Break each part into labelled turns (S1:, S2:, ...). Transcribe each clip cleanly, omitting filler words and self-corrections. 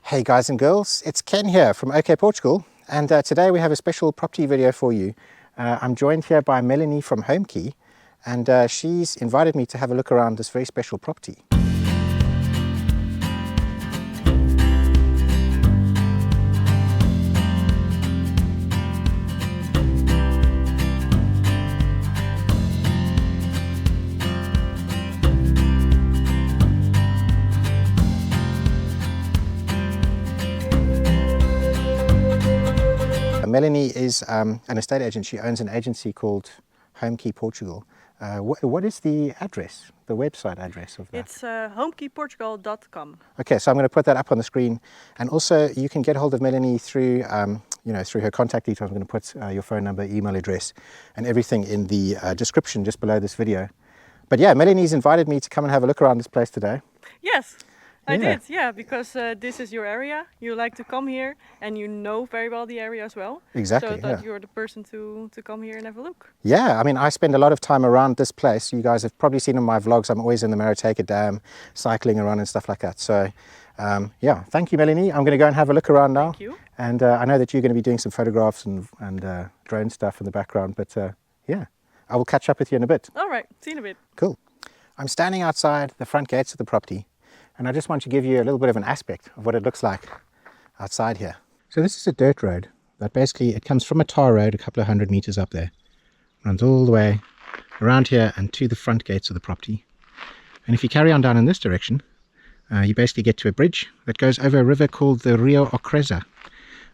S1: Hey guys and girls, it's Ken here from OK Portugal, and today we have a special property video for you. I'm joined here by Melanie from HomeKey, and she's invited me to have a look around this very special property. Melanie is an estate agent. She owns an agency called HomeKey Portugal. What is the address, the website address of that?
S2: It's homekeyportugal.com.
S1: Okay, so I'm going to put that up on the screen, and also you can get hold of Melanie through, through her contact details. I'm going to put your phone number, email address, and everything in the description just below this video. But yeah, Melanie's invited me to come and have a look around this place today.
S2: Yes. I did, yeah, because this is your area. You like to come here, and you know very well the area as well.
S1: Exactly.
S2: So I thought you're the person to come here and have a look.
S1: Yeah, I mean, I spend a lot of time around this place. You guys have probably seen in my vlogs, I'm always in the Marateca Dam, cycling around and stuff like that. So, yeah, thank you, Melanie. I'm going to go and have a look around now.
S2: Thank you.
S1: And I know that you're going to be doing some photographs and drone stuff in the background, but yeah, I will catch up with you in a bit.
S2: All right, see you in a bit.
S1: Cool. I'm standing outside the front gates of the property, and I just want to give you a little bit of an aspect of what it looks like outside here. So this is a dirt road that basically, it comes from a tar road a couple of 100 meters up there, runs all the way around here and to the front gates of the property. And if you carry on down in this direction, you basically get to a bridge that goes over a river called the Rio Ocreza.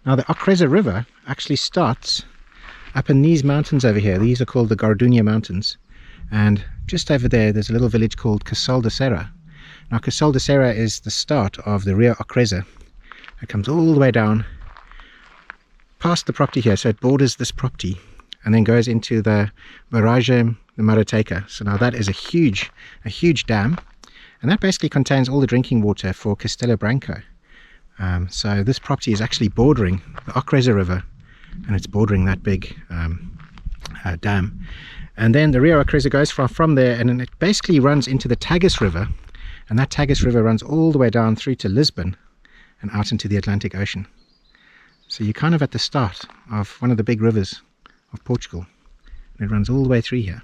S1: Now the Ocreza River actually starts up in these mountains over here. These are called the Gardunya Mountains. And just over there, there's a little village called Castelo Branco. Now Castelo Branco is the start of the Rio Ocreza. It comes all the way down past the property here, so it borders this property and then goes into the Barragem da Marateca. So now that is a huge dam, and that basically contains all the drinking water for Castelo Branco. So this property is actually bordering the Ocreza River, and it's bordering that big dam. And then the Rio Ocreza goes from there, and then it basically runs into the Tagus River. And that Tagus River runs all the way down through to Lisbon and out into the Atlantic Ocean. So you're kind of at the start of one of the big rivers of Portugal. And it runs all the way through here.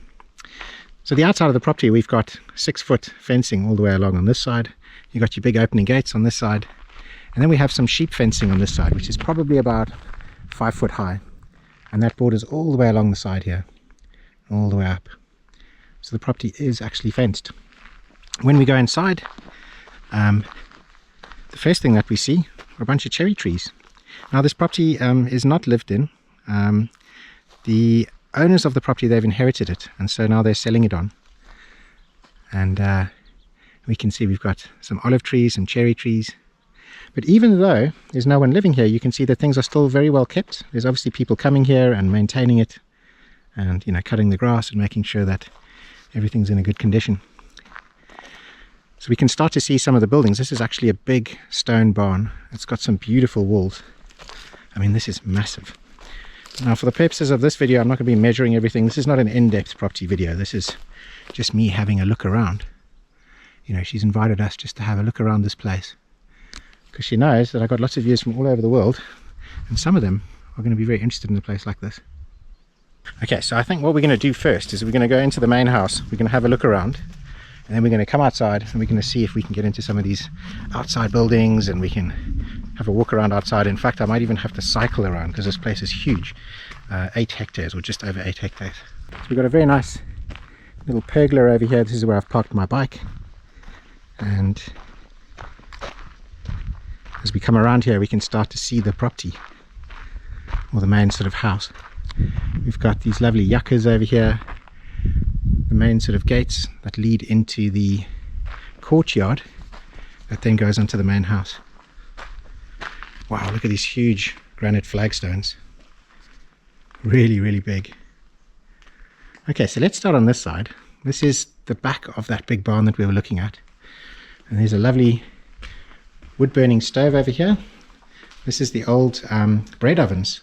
S1: So the outside of the property, we've got 6-foot fencing all the way along on this side. You've got your big opening gates on this side. And then we have some sheep fencing on this side, which is probably about 5 foot high. And that borders all the way along the side here, all the way up. So the property is actually fenced. When we go inside, the first thing that we see are a bunch of cherry trees. Now this property is not lived in. The owners of the property, they've inherited it, and so now they're selling it on. And we can see we've got some olive trees and cherry trees. But even though there's no one living here, you can see that things are still very well kept. There's obviously people coming here and maintaining it, and cutting the grass and making sure that everything's in a good condition. So we can start to see some of the buildings. This is actually a big stone barn. It's got some beautiful walls. I mean, this is massive. Now, for the purposes of this video, I'm not going to be measuring everything. This is not an in-depth property video. This is just me having a look around. She's invited us just to have a look around this place, because she knows that I've got lots of viewers from all over the world, and some of them are going to be very interested in a place like this. Okay, so I think what we're going to do first is we're going to go into the main house. We're going to have a look around. And then we're going to come outside and we're going to see if we can get into some of these outside buildings, and we can have a walk around outside. In fact, I might even have to cycle around because this place is huge. 8 hectares, or just over 8 hectares. So we've got a very nice little pergola over here. This is where I've parked my bike. And as we come around here, we can start to see the property, or the main sort of house. We've got these lovely yuccas over here. The main sort of gates that lead into the courtyard that then goes onto the main house. Wow, look at these huge granite flagstones. Really big. Okay, so let's start on this side. This is the back of that big barn that we were looking at. And there's a lovely wood burning stove over here. This is the old bread ovens.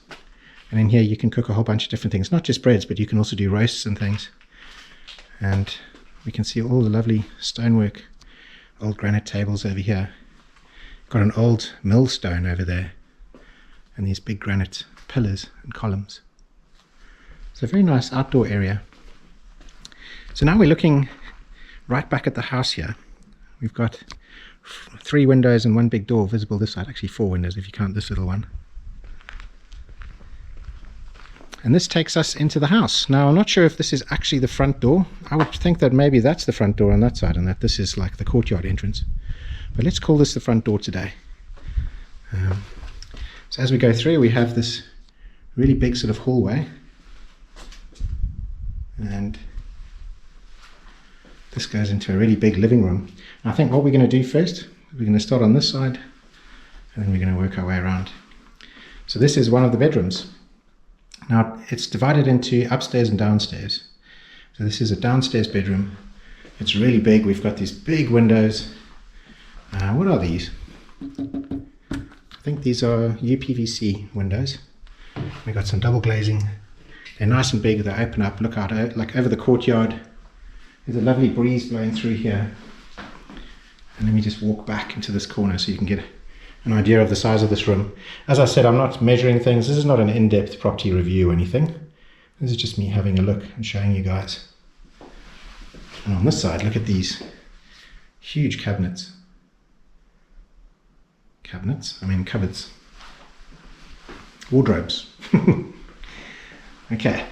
S1: And in here you can cook a whole bunch of different things, not just breads, but you can also do roasts and things. And we can see all the lovely stonework, old granite tables over here. Got an old millstone over there and these big granite pillars and columns. It's a very nice outdoor area. So now we're looking right back at the house here. We've got 3 windows and 1 big door visible this side, actually 4 windows if you count this little one. And this takes us into the house. Now I'm not sure if this is actually the front door. I would think that maybe that's the front door on that side and that this is like the courtyard entrance. But let's call this the front door today. So as we go through, we have this really big sort of hallway, and this goes into a really big living room. And I think what we're going to do first, we're going to start on this side and then we're going to work our way around. So this is one of the bedrooms. Now it's divided into upstairs and downstairs. So this is a downstairs bedroom. It's really big. We've got these big windows. What are these? I think these are UPVC windows. We've got some double glazing. They're nice and big. They open up, look out like over the courtyard. There's a lovely breeze blowing through here. And let me just walk back into this corner so you can get an idea of the size of this room. As I said, I'm not measuring things. This is not an in-depth property review or anything. This is just me having a look and showing you guys. And on this side, look at these huge cabinets. Cupboards. Wardrobes. Okay,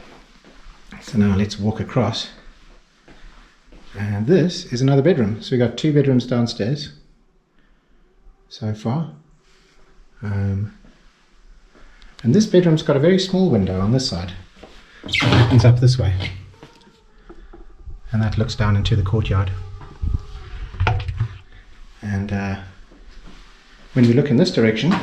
S1: so now let's walk across. And this is another bedroom. So we've got 2 bedrooms downstairs so far. And this bedroom's got a very small window on this side. It opens up this way. And that looks down into the courtyard. And when we look in this direction,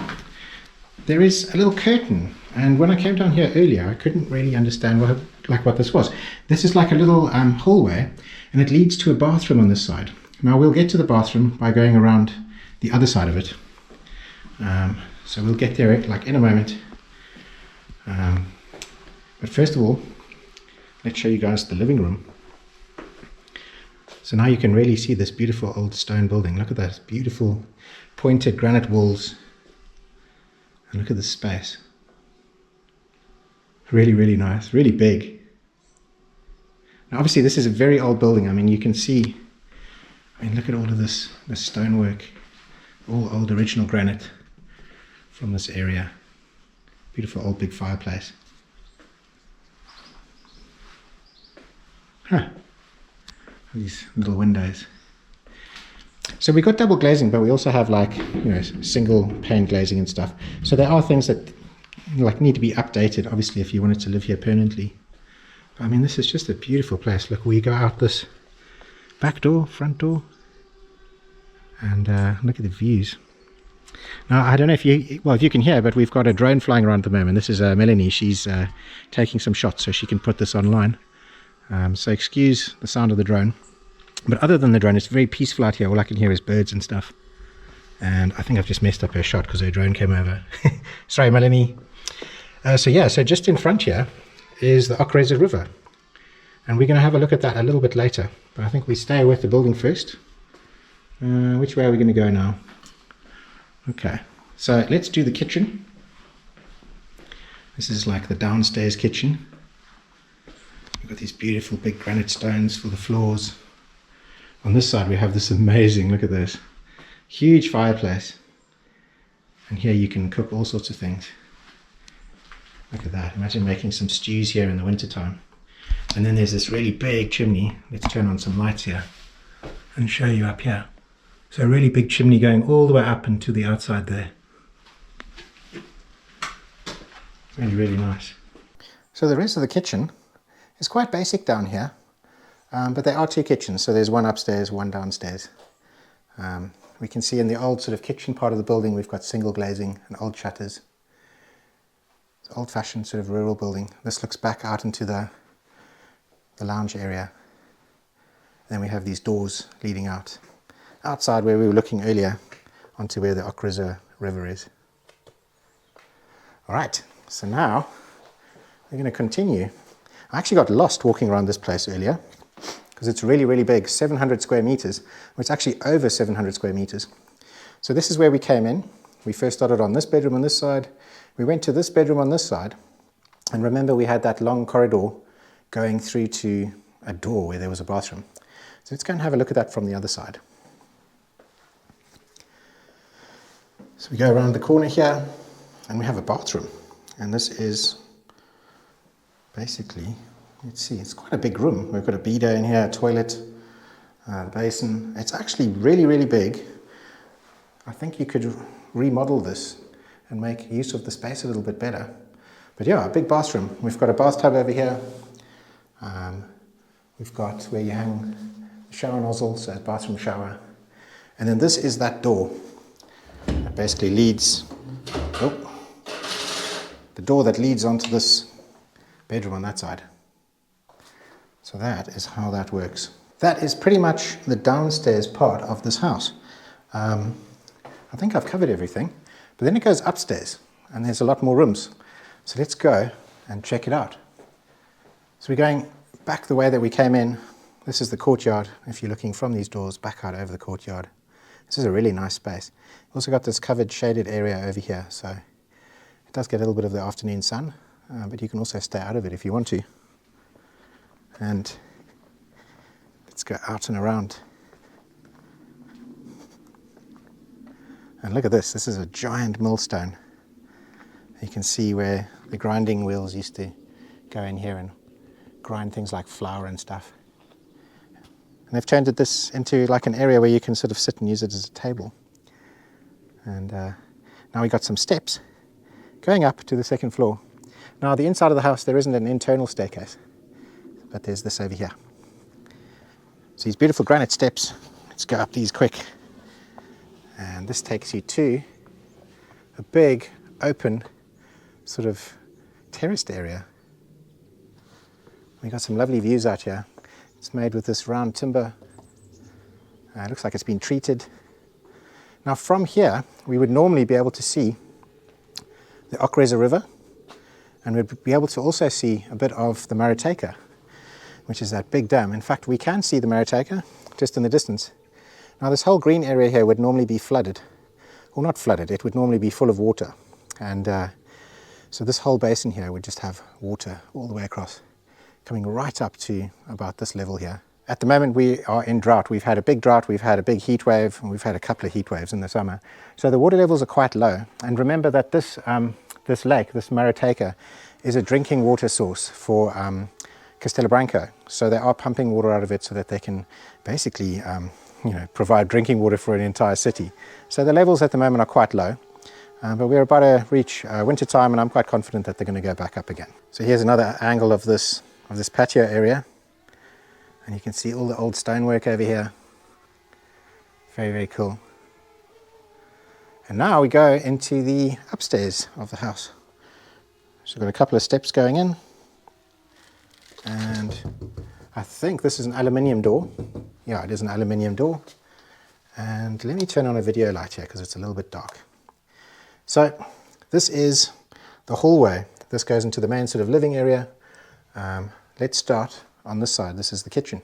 S1: there is a little curtain. And when I came down here earlier, I couldn't really understand what this was. This is like a little hallway, and it leads to a bathroom on this side. Now we'll get to the bathroom by going around the other side of it. So we'll get there like in a moment. But first of all, let's show you guys the living room. So now you can really see this beautiful old stone building. Look at those beautiful pointed granite walls. And look at this space. Really, really nice, really big. Now obviously this is a very old building. I mean, you can see, look at all of this stonework, all old original granite from this area. Beautiful old big fireplace. These little windows. So we got double glazing, but we also have single pane glazing and stuff. So there are things that need to be updated, obviously, if you wanted to live here permanently. But this is just a beautiful place. Look, we go out this back door, front door, and look at the views. Now, I don't know if you can hear, but we've got a drone flying around at the moment. This is Melanie. She's taking some shots so she can put this online. So excuse the sound of the drone. But other than the drone, it's very peaceful out here. All I can hear is birds and stuff. And I think I've just messed up her shot because her drone came over. Sorry, Melanie. So just in front here is the Hectare River. And we're going to have a look at that a little bit later. But I think we stay with the building first. Which way are we going to go now? Okay, so let's do the kitchen. This is like the downstairs kitchen. We've got these beautiful big granite stones for the floors. On this side we have this amazing, look at this, huge fireplace. And here you can cook all sorts of things. Look at that, imagine making some stews here in the winter time. And then there's this really big chimney. Let's turn on some lights here and show you up here. So a really big chimney going all the way up and to the outside there. Really, really nice. So the rest of the kitchen is quite basic down here. But there are 2 kitchens, so there's one upstairs, one downstairs. We can see in the old sort of kitchen part of the building we've got single glazing and old shutters. It's an old-fashioned sort of rural building. This looks back out into the lounge area. Then we have these doors leading out. Outside where we were looking earlier, onto where the Hectare River is. Alright, so now we're going to continue. I actually got lost walking around this place earlier. Because it's really, really big, 700 square meters. Well, it's actually over 700 square meters. So this is where we came in. We first started on this bedroom on this side. We went to this bedroom on this side. And remember, we had that long corridor going through to a door where there was a bathroom. So let's go and have a look at that from the other side. So we go around the corner here and we have a bathroom. And this is basically, let's see, it's quite a big room. We've got a bidet in here, a toilet, a basin. It's actually really, really big. I think you could remodel this and make use of the space a little bit better. But yeah, a big bathroom. We've got a bathtub over here. We've got where you hang the shower nozzle, so a bathroom shower. And then this is that door that basically leads, the door that leads onto this bedroom on that side. So that is how that works. That is pretty much the downstairs part of this house. I think I've covered everything, but then it goes upstairs and there's a lot more rooms. So let's go and check it out. So we're going back the way that we came in. This is the courtyard. If you're looking from these doors back out over the courtyard, this is a really nice space. We've also got this covered shaded area over here, so it does get a little bit of the afternoon sun, but you can also stay out of it if you want to. And let's go out and around. And look at this, this is a giant millstone. You can see where the grinding wheels used to go in here and grind things like flour and stuff. And they've turned this into like an area where you can sort of sit and use it as a table. And now we've got some steps going up to the second floor. Now the inside of the house, there isn't an internal staircase, but there's this over here. So these beautiful granite steps, let's go up these quick. And this takes you to a big, open, sort of terraced area. We've got some lovely views out here. It's made with this round timber. It looks like it's been treated. Now from here, we would normally be able to see the Hectare River, and we'd be able to also see a bit of the Marateca, which is that big dam. In fact, we can see the Marateca just in the distance. Now this whole green area here would normally be flooded. Well, not flooded, it would normally be full of water. And so this whole basin here would just have water all the way across, coming right up to about this level here. At the moment we are in drought. We've had a big drought, we've had a big heat wave, and we've had a couple of heat waves in the summer. So the water levels are quite low. And remember that this lake, this Marateca, is a drinking water source for Castelo Branco. So they are pumping water out of it so that they can basically provide drinking water for an entire city. So the levels at the moment are quite low, but we're about to reach winter time, and I'm quite confident that they're going to go back up again. So here's another angle of this patio area, and you can see all the old stonework over here. Very, very cool. And now we go into the upstairs of the house. So we've got a couple of steps going in, and I think this is an aluminium door. Yeah, it is an aluminium door. And let me turn on a video light here because it's a little bit dark. So this is the hallway. This goes into the main sort of living area. Let's start on this side. This is the kitchen.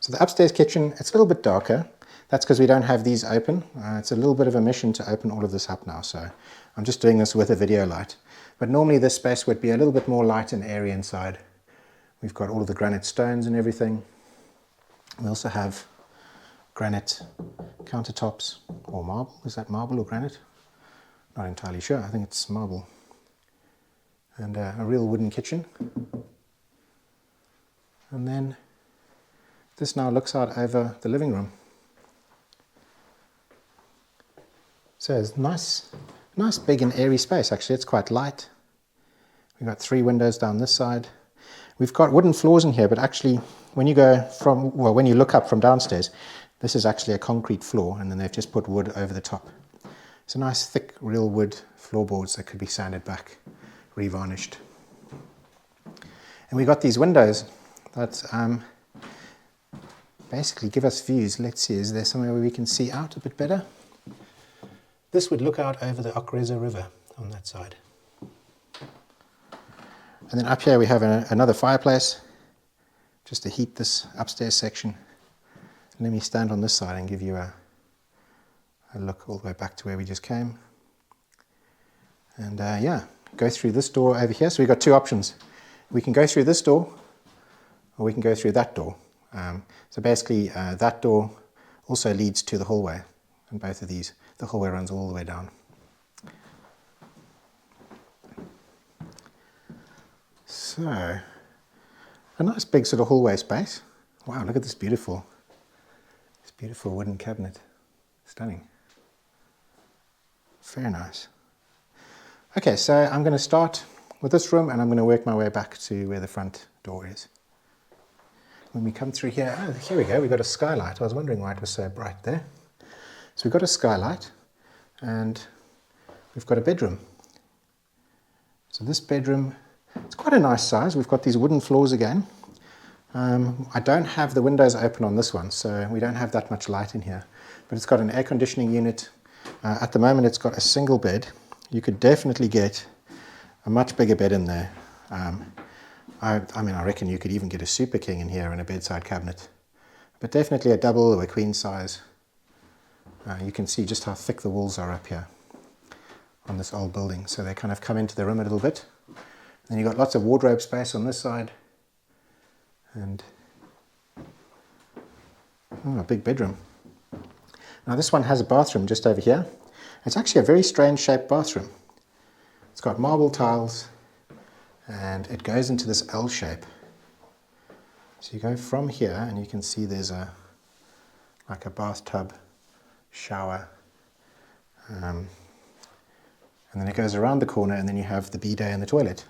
S1: So the upstairs kitchen, it's a little bit darker. That's because we don't have these open. It's a little bit of a mission to open all of this up now. So I'm just doing this with a video light. But normally this space would be a little bit more light and airy inside. We've got all of the granite stones and everything. We also have granite countertops, or marble. Is that marble or granite? Not entirely sure. I think it's marble. And a real wooden kitchen. And then this now looks out over the living room. So it's nice big and airy space. Actually, it's quite light. We've got 3 windows down this side. We've got wooden floors in here, but actually when you look up from downstairs, this is actually a concrete floor, and then they've just put wood over the top. It's a nice thick real wood floorboards that could be sanded back, revarnished. And we've got these windows that basically give us views. Let's see, is there somewhere where we can see out a bit better? This would look out over the Hectare River on that side. And then up here we have another fireplace, just to heat this upstairs section. Let me stand on this side and give you a a look all the way back to where we just came. And yeah, go through this door over here. So we've got two options. We can go through this door, or we can go through that door. So basically, that door also leads to the hallway. And both of these, the hallway runs all the way down. So, a nice big sort of hallway space. Wow, look at this beautiful wooden cabinet. Stunning. Very nice. Okay, so I'm going to start with this room and I'm going to work my way back to where the front door is. When we come through here, oh, here we go, we've got a skylight. I was wondering why it was so bright there. So we've got a skylight and we've got a bedroom. So this bedroom, it's quite a nice size. We've got these wooden floors again. I don't have the windows open on this one, so we don't have that much light in here. But it's got an air conditioning unit. At the moment it's got a single bed. You could definitely get a much bigger bed in there. I mean, I reckon you could even get a Super King in here and a bedside cabinet. But definitely a double or a queen size. You can see just how thick the walls are up here on this old building. So they kind of come into the room a little bit. Then you've got lots of wardrobe space on this side. And a big bedroom. Now this one has a bathroom just over here. It's actually a very strange shaped bathroom. It's got marble tiles and it goes into this L shape. So you go from here and you can see there's like a bathtub, shower, and then it goes around the corner and then you have the bidet and the toilet.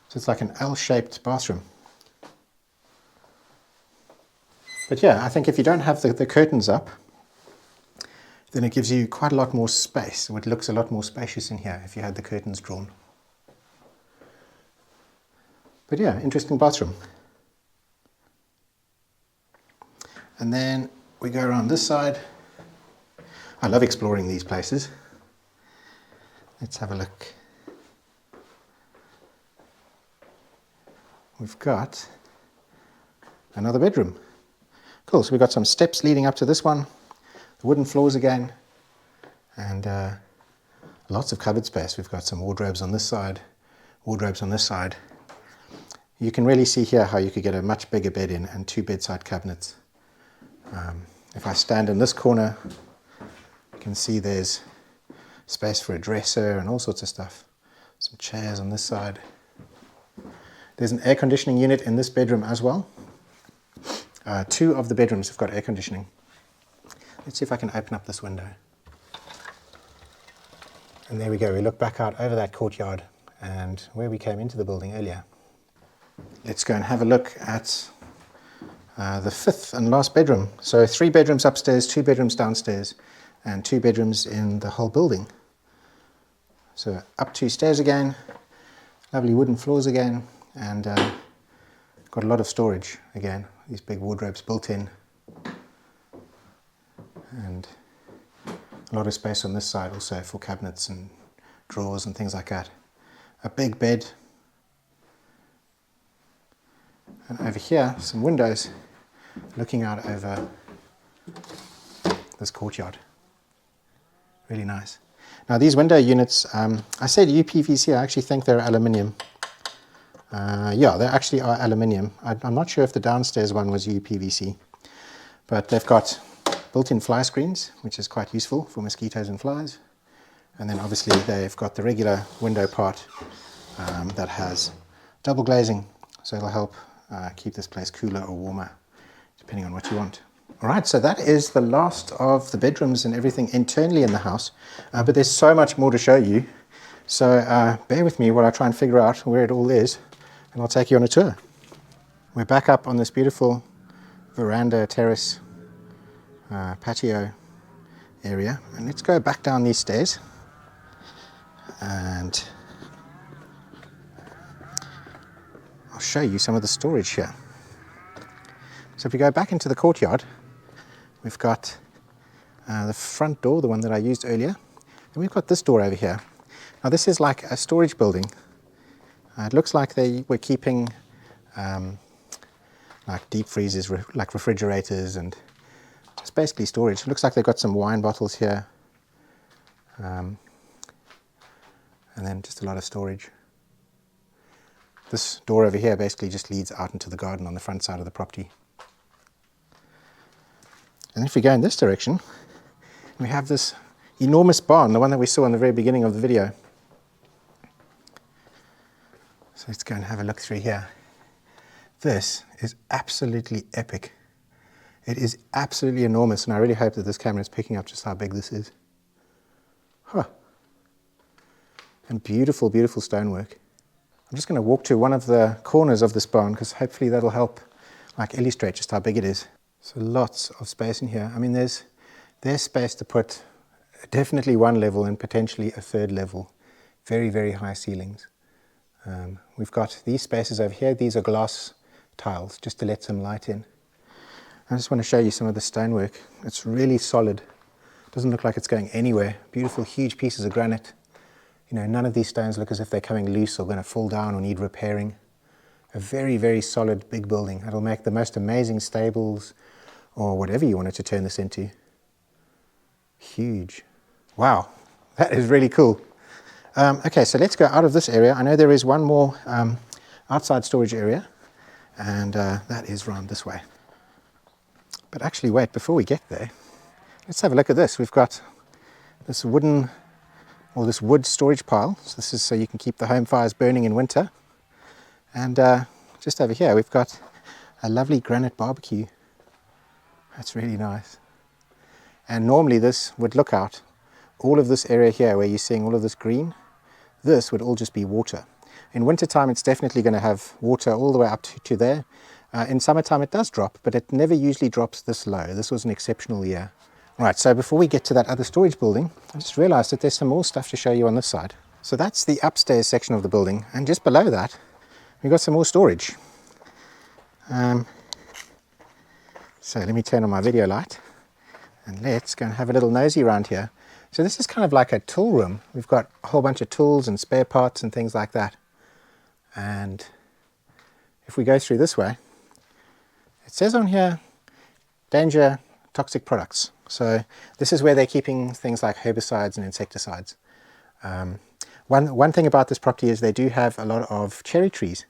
S1: So it's like an L-shaped bathroom. But yeah, I think if you don't have the curtains up, then it gives you quite a lot more space. It looks a lot more spacious in here if you had the curtains drawn. But yeah, interesting bathroom. And then we go around this side. I love exploring these places. Let's have a look. We've got another bedroom. Cool, so we've got some steps leading up to this one, the wooden floors again, and lots of cupboard space. We've got some wardrobes on this side, wardrobes on this side. You can really see here how you could get a much bigger bed in and two bedside cabinets. If I stand in this corner, you can see there's space for a dresser and all sorts of stuff. Some chairs on this side. There's an air conditioning unit in this bedroom as well. Two of the bedrooms have got air conditioning. Let's see if I can open up this window. And there we go, we look back out over that courtyard and where we came into the building earlier. Let's go and have a look at the fifth and last bedroom. So 3 bedrooms upstairs, 2 bedrooms downstairs, and 2 bedrooms in the whole building. So up 2 stairs again, lovely wooden floors again, and got a lot of storage again. These big wardrobes built in, and a lot of space on this side also for cabinets and drawers and things like that. A big bed, and over here some windows looking out over this courtyard. Really nice. Now these window units, I said UPVC, I actually think they're aluminium. Yeah, they actually are aluminium. I'm not sure if the downstairs one was UPVC, but they've got built-in fly screens, which is quite useful for mosquitoes and flies. And then obviously they've got the regular window part that has double glazing, so it'll help keep this place cooler or warmer, depending on what you want. All right, so that is the last of the bedrooms and everything internally in the house, but there's so much more to show you. So bear with me while I try and figure out where it all is, and I'll take you on a tour. We're back up on this beautiful veranda, terrace, patio area, and let's go back down these stairs and I'll show you some of the storage here. So if we go back into the courtyard, we've got the front door, the one that I used earlier, and we've got this door over here. Now this is like a storage building. It looks like they were keeping like deep freezers, like refrigerators, and just basically storage. It looks like they've got some wine bottles here, And then just a lot of storage. This door over here basically just leads out into the garden on the front side of the property. And if we go in this direction, we have this enormous barn, the one that we saw in the very beginning of the video. So let's go and have a look through here. This is absolutely epic. It is absolutely enormous, and I really hope that this camera is picking up just how big this is. Huh. And beautiful, beautiful stonework. I'm just going to walk to one of the corners of this barn because hopefully that'll help like illustrate just how big it is. So lots of space in here. I mean, there's space to put definitely one level and potentially a third level. Very, very high ceilings. We've got these spaces over here. These are glass tiles just to let some light in. I just want to show you some of the stonework. It's really solid. Doesn't look like it's going anywhere. Beautiful, huge pieces of granite. You know, none of these stones look as if they're coming loose or going to fall down or need repairing. A very, very solid big building. It'll make the most amazing stables or whatever you wanted to turn this into. Huge. Wow, that is really cool. Okay, so let's go out of this area. I know there is one more outside storage area, and that is round this way. But actually, wait, before we get there, let's have a look at this. We've got this wooden, or this wood storage pile. So this is so you can keep the home fires burning in winter. And just over here, we've got a lovely granite barbecue. That's really nice. And normally this would look out. All of this area here where you're seeing all of this green, this would all just be water. In wintertime, it's definitely going to have water all the way up to there. In summertime, it does drop, but it never usually drops this low. This was an exceptional year. Right, so before we get to that other storage building, I just realized that there's some more stuff to show you on this side. So that's the upstairs section of the building, and just below that, we've got some more storage. So let me turn on my video light, and let's go and have a little nosy around here. So this is kind of like a tool room. We've got a whole bunch of tools and spare parts and things like that. And if we go through this way, it says on here, danger, toxic products. So this is where they're keeping things like herbicides and insecticides. One thing about this property is they do have a lot of cherry trees.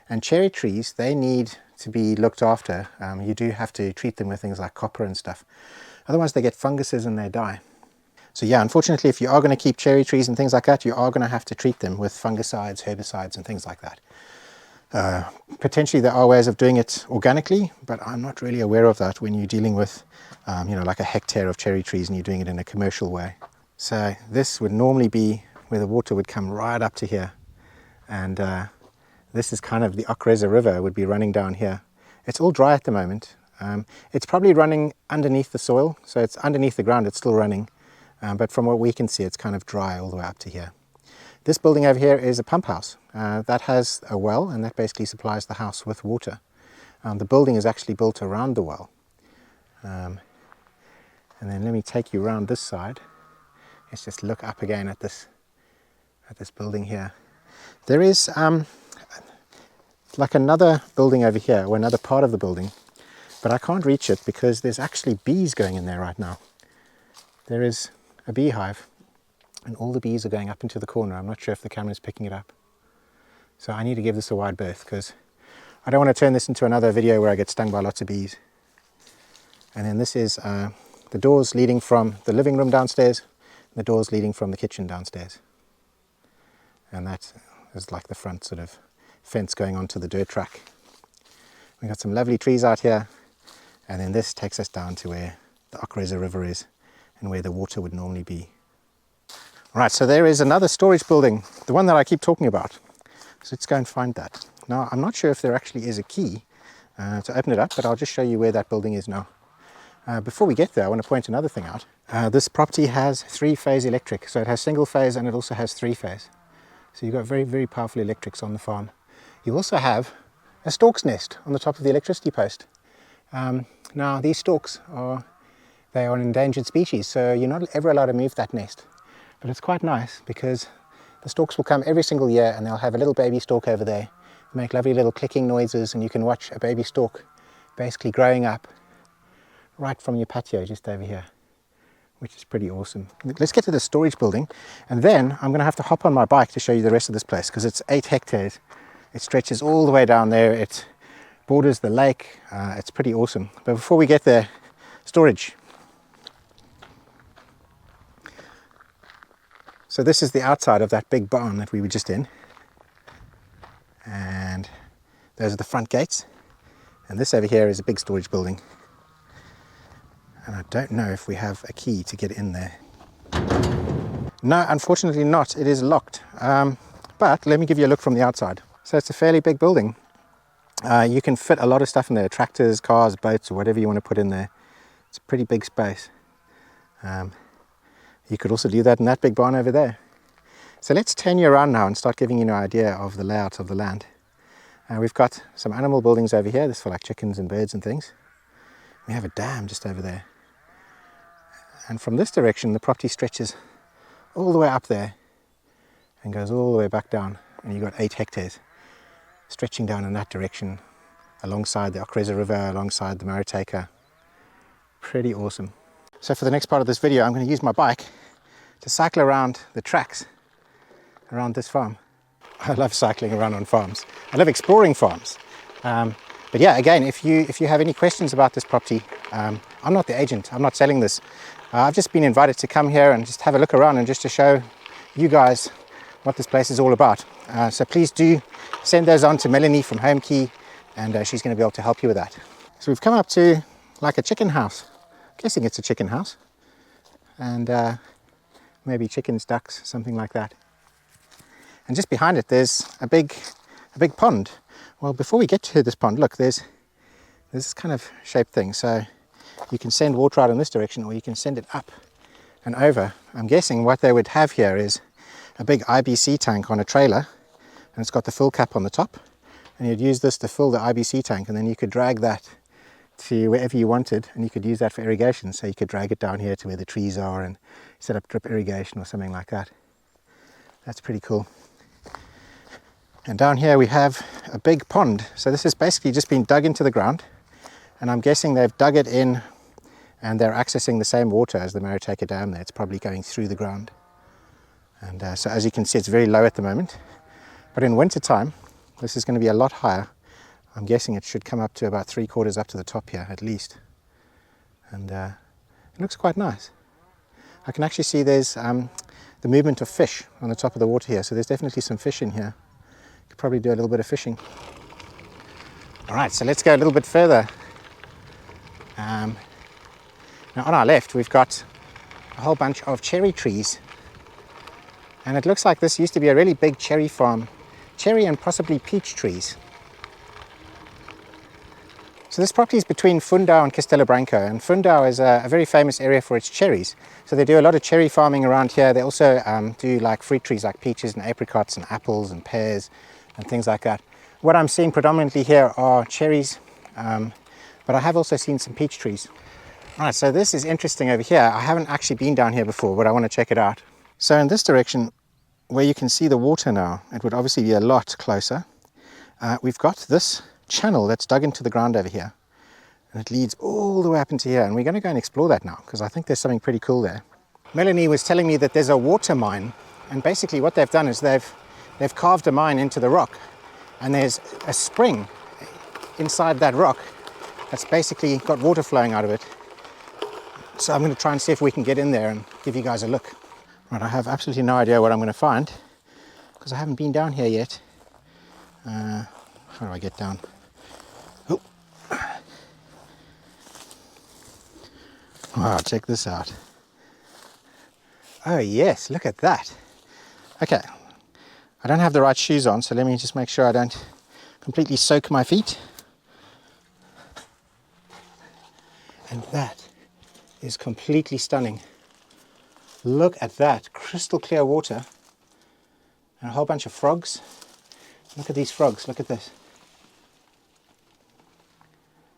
S1: And cherry trees, they need to be looked after. You do have to treat them with things like copper and stuff. Otherwise they get funguses and they die. So yeah, unfortunately, if you are going to keep cherry trees and things like that, you are going to have to treat them with fungicides, herbicides and things like that. Potentially there are ways of doing it organically, but I'm not really aware of that when you're dealing with, like a hectare of cherry trees and you're doing it in a commercial way. So this would normally be where the water would come right up to here. And this is kind of the Hectare River would be running down here. It's all dry at the moment. It's probably running underneath the soil, so it's underneath the ground, it's still running. But from what we can see, it's kind of dry all the way up to here. This building over here is a pump house. That has a well, and that basically supplies the house with water. The building is actually built around the well. And then let me take you around this side. Let's just look up again at this building here. There is like another building over here, or another part of the building, but I can't reach it because there's actually bees going in there right now. There is a beehive, and all the bees are going up into the corner. I'm not sure if the camera is picking it up. So I need to give this a wide berth because I don't want to turn this into another video where I get stung by lots of bees. And then this is the doors leading from the living room downstairs, and the doors leading from the kitchen downstairs. And that is like the front sort of fence going onto the dirt track. We've got some lovely trees out here, and then this takes us down to where the Hectare River is and where the water would normally be. Right, so there is another storage building, the one that I keep talking about. So let's go and find that. Now, I'm not sure if there actually is a key to open it up, but I'll just show you where that building is now. Before we get there, I want to point another thing out. This property has 3-phase electric, so it has single phase and it also has 3-phase. So you've got very, very powerful electrics on the farm. You also have a stork's nest on the top of the electricity post. Now, these storks they are an endangered species, so you're not ever allowed to move that nest. But it's quite nice because the storks will come every single year and they'll have a little baby stork over there, make lovely little clicking noises, and you can watch a baby stork basically growing up right from your patio just over here. which is pretty awesome. Let's get to the storage building, and then I'm going to have to hop on my bike to show you the rest of this place, because it's 8 hectares. It stretches all the way down there. It borders the lake. It's pretty awesome. But before we get there, storage. So this is the outside of that big barn that we were just in, and those are the front gates, and this over here is a big storage building, and I don't know if we have a key to get in there. No, unfortunately not. It is locked, but let me give you a look from the outside. So it's a fairly big building. You can fit a lot of stuff in there, tractors, cars, boats, or whatever you want to put in there. It's a pretty big space. You could also do that in that big barn over there. So let's turn you around now and start giving you an idea of the layout of the land. We've got some animal buildings over here. This is for like chickens and birds and things. We have a dam just over there. And from this direction, the property stretches all the way up there and goes all the way back down. And you've got 8 hectares stretching down in that direction alongside the Ockreza River, alongside the Marateca. Pretty awesome. So for the next part of this video, I'm going to use my bike to cycle around the tracks around this farm. I love cycling around on farms. I love exploring farms. But yeah, again, if you have any questions about this property, I'm not the agent. I'm not selling this. I've just been invited to come here and just have a look around and just to show you guys what this place is all about. So please do send those on to Melanie from Home Key, and she's going to be able to help you with that. So we've come up to like a chicken house. Guessing it's a chicken house, and maybe chickens, ducks, something like that. And just behind it there's a big pond. Well, before we get to this pond, look, there's this kind of shaped thing, so you can send water out in this direction or you can send it up and over. I'm guessing what they would have here is a big IBC tank on a trailer, and it's got the fill cap on the top, and you'd use this to fill the IBC tank, and then you could drag that to wherever you wanted, and you could use that for irrigation. So you could drag it down here to where the trees are and set up drip irrigation or something like that. That's pretty cool. And down here we have a big pond. So this has basically just been dug into the ground, and I'm guessing they've dug it in and they're accessing the same water as the Marateca Dam there. It's probably going through the ground. And so as you can see, it's very low at the moment, but in winter time this is going to be a lot higher. I'm guessing it should come up to about 3/4 up to the top here at least, and it looks quite nice. I can actually see there's the movement of fish on the top of the water here, so there's definitely some fish in here. Could probably do a little bit of fishing. Alright, so let's go a little bit further. Now on our left we've got a whole bunch of cherry trees, and it looks like this used to be a really big cherry farm. Cherry and possibly peach trees. So this property is between Fundão and Castelo Branco, and Fundão is a very famous area for its cherries. So they do a lot of cherry farming around here. They also do like fruit trees like peaches and apricots and apples and pears and things like that. What I'm seeing predominantly here are cherries, but I have also seen some peach trees. Alright, so this is interesting over here. I haven't actually been down here before, but I want to check it out. So in this direction, where you can see the water now, it would obviously be a lot closer. We've got this channel that's dug into the ground over here, and it leads all the way up into here, and we're going to go and explore that now because I think there's something pretty cool there. Melanie was telling me that there's a water mine, and basically what they've done is they've carved a mine into the rock, and there's a spring inside that rock that's basically got water flowing out of it. So I'm going to try and see if we can get in there and give you guys a look. Right, I have absolutely no idea what I'm going to find because I haven't been down here yet. How do I get down? Oh. Wow, check this out. Oh yes, look at that. Okay, I don't have the right shoes on, so let me just make sure I don't completely soak my feet. And that is completely stunning. Look at that, crystal clear water and a whole bunch of frogs. Look at these frogs, look at this.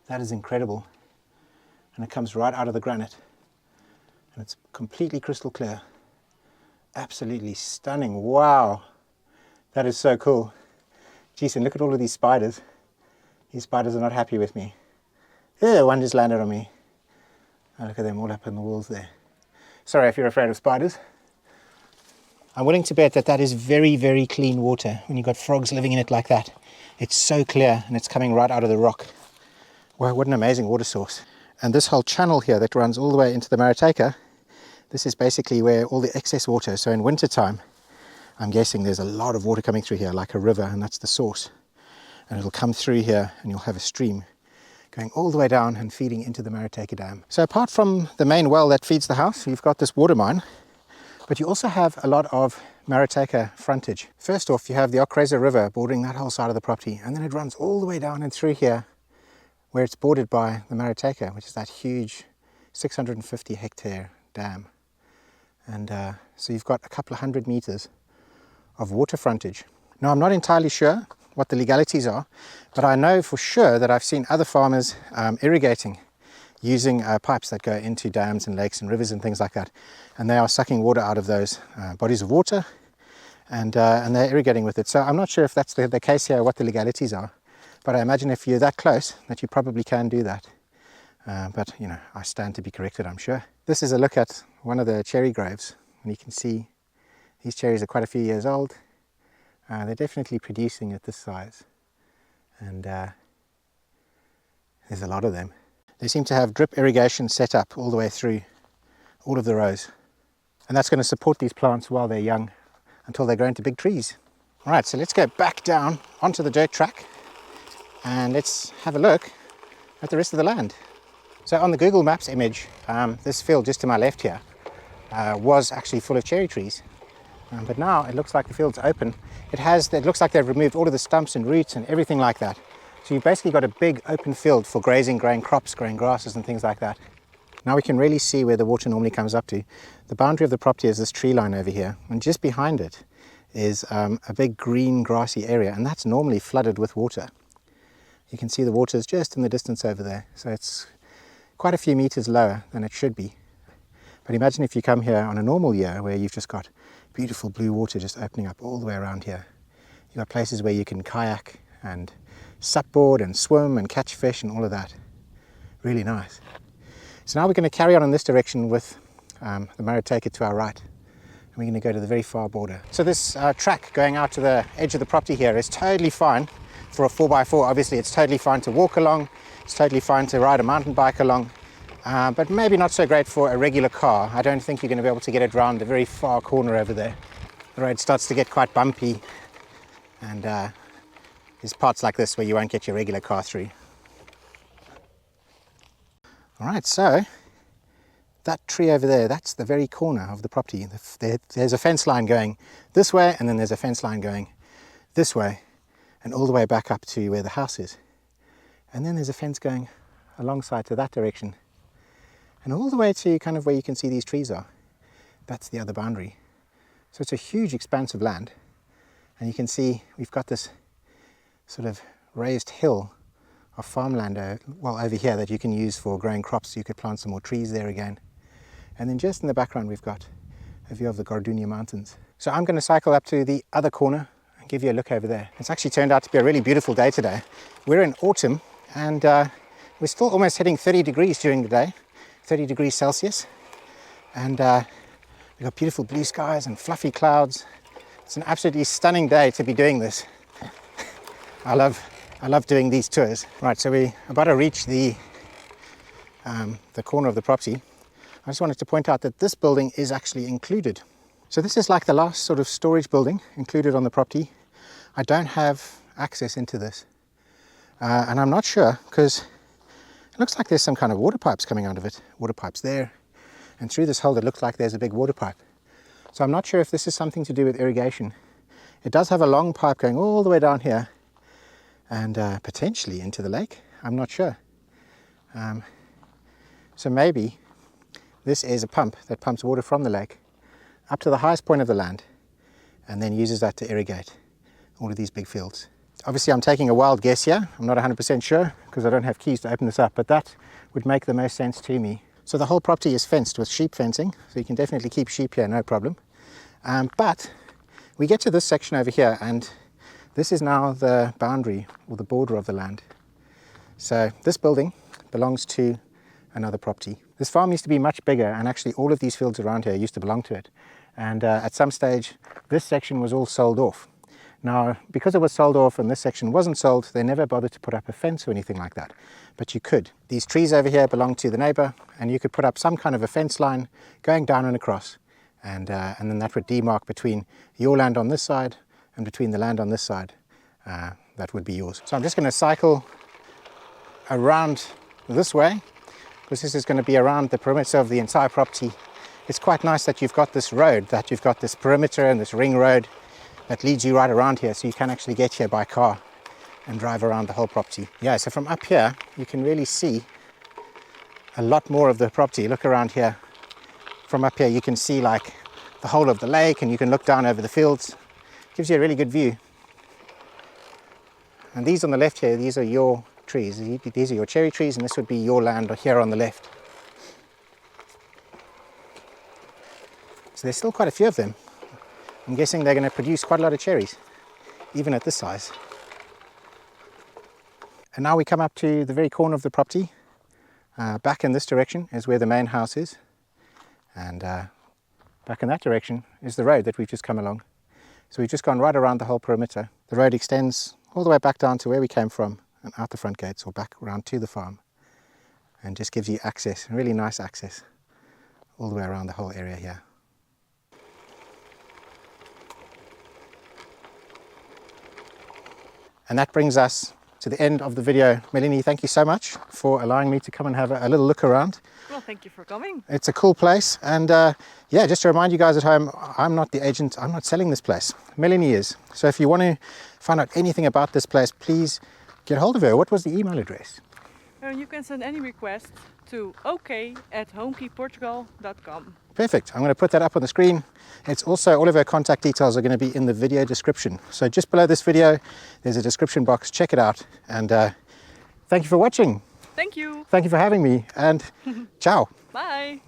S1: That is incredible. And it comes right out of the granite. And it's completely crystal clear. Absolutely stunning, wow. That is so cool. Jeez, and look at all of these spiders. These spiders are not happy with me. Ew, one just landed on me. Oh, look at them all up in the walls there. Sorry if you're afraid of spiders. I'm willing to bet that that is very, very clean water when you've got frogs living in it like that. It's so clear and it's coming right out of the rock. Wow, what an amazing water source. And this whole channel here that runs all the way into the Marateca, this is basically where all the excess water, so in winter time, I'm guessing there's a lot of water coming through here like a river, and that's the source. And it'll come through here and you'll have a stream going all the way down and feeding into the Marateca Dam. So apart from the main well that feeds the house, you've got this Watermine, but you also have a lot of Marateca frontage. First off, you have the Ocreza River bordering that whole side of the property, and then it runs all the way down and through here where it's bordered by the Marateca, which is that huge 650 hectare dam. And so you've got a couple of 100 meters of water frontage. Now, I'm not entirely sure what the legalities are, but I know for sure that I've seen other farmers irrigating using pipes that go into dams and lakes and rivers and things like that, and they are sucking water out of those bodies of water, and they're irrigating with it. So I'm not sure if that's the case here or what the legalities are, but I imagine if you're that close that you probably can do that. But you know, I stand to be corrected, I'm sure. This is a look at one of the cherry groves, and you can see these cherries are quite a few years old. They're definitely producing at this size, and there's a lot of them. They seem to have drip irrigation set up all the way through all of the rows, and that's going to support these plants while they're young until they grow into big trees. All right, so let's go back down onto the dirt track and let's have a look at the rest of the land. So on the Google Maps image, this field just to my left here was actually full of cherry trees. But now it looks like the field's open. It looks like they've removed all of the stumps and roots and everything like that. So you've basically got a big open field for grazing, growing crops, growing grasses and things like that. Now we can really see where the water normally comes up to. The boundary of the property is this tree line over here, and just behind it is a big green grassy area, and that's normally flooded with water. You can see the water is just in the distance over there, so it's quite a few meters lower than it should be. But imagine if you come here on a normal year where you've just got beautiful blue water just opening up all the way around here. You've got places where you can kayak and supboard and swim and catch fish and all of that. Really nice. So now we're going to carry on in this direction with the Marateca to our right. And we're going to go to the very far border. So this track going out to the edge of the property here is totally fine for a 4x4. Obviously it's totally fine to walk along. It's totally fine to ride a mountain bike along. But maybe not so great for a regular car. I don't think you're going to be able to get it around the very far corner over there. The road starts to get quite bumpy, and there's parts like this where you won't get your regular car through. Alright, so that tree over there, that's the very corner of the property. There's a fence line going this way, and then there's a fence line going this way, and all the way back up to where the house is. And then there's a fence going alongside to that direction. And all the way to kind of where you can see these trees are. That's the other boundary. So it's a huge expanse of land. And you can see we've got this sort of raised hill of farmland over here that you can use for growing crops. You could plant some more trees there again. And then just in the background we've got a view of the Gardenia Mountains. So I'm going to cycle up to the other corner and give you a look over there. It's actually turned out to be a really beautiful day today. We're in autumn, and we're still almost hitting 30 degrees during the day. 30 degrees Celsius, and we've got beautiful blue skies and fluffy clouds. It's an absolutely stunning day to be doing this. I love doing these tours. Right, so we're about to reach the corner of the property. I just wanted to point out that this building is actually included. So this is like the last sort of storage building included on the property. I don't have access into this, and I'm not sure because it looks like there's some kind of water pipes coming out of it. Water pipes there, and through this hole it looks like there's a big water pipe. So I'm not sure if this is something to do with irrigation. It does have a long pipe going all the way down here and potentially into the lake. I'm not sure. So maybe this is a pump that pumps water from the lake up to the highest point of the land and then uses that to irrigate all of these big fields. Obviously I'm taking a wild guess here. I'm not 100% sure because I don't have keys to open this up, but that would make the most sense to me. So the whole property is fenced with sheep fencing, so you can definitely keep sheep here, no problem. But we get to this section over here, and this is now the boundary or the border of the land. So this building belongs to another property. This farm used to be much bigger, and actually all of these fields around here used to belong to it. And at some stage, this section was all sold off. Now, because it was sold off and this section wasn't sold, they never bothered to put up a fence or anything like that. But you could. These trees over here belong to the neighbor, and you could put up some kind of a fence line going down and across. And then that would demark between your land on this side and between the land on this side. That would be yours. So I'm just going to cycle around this way, because this is going to be around the perimeter of the entire property. It's quite nice that you've got this road, that you've got this perimeter and this ring road that leads you right around here, so you can actually get here by car and drive around the whole property. Yeah, so from up here you can really see a lot more of the property. Look around here. From up here you can see like the whole of the lake, and you can look down over the fields. Gives you a really good view. And these on the left here, these are your trees. These are your cherry trees, and this would be your land here on the left. So there's still quite a few of them. I'm guessing they're going to produce quite a lot of cherries, even at this size. And now we come up to the very corner of the property. Back in this direction is where the main house is. And back in that direction is the road that we've just come along. So we've just gone right around the whole perimeter. The road extends all the way back down to where we came from and out the front gates, or back around to the farm. And just gives you access, really nice access, all the way around the whole area here. And that brings us to the end of the video. Melanie, thank you so much for allowing me to come and have a little look around.
S2: Well, thank you for coming.
S1: It's a cool place. And yeah, just to remind you guys at home, I'm not the agent, I'm not selling this place. Melanie is. So if you want to find out anything about this place, please get hold of her. What was the email address?
S2: You can send any request to ok@homekeyportugal.com.
S1: Perfect. I'm going to put that up on the screen. It's also, all of our contact details are going to be in the video description. So just below this video, there's a description box. Check it out. And thank you for watching.
S2: Thank you.
S1: Thank you for having me. And ciao.
S2: Bye.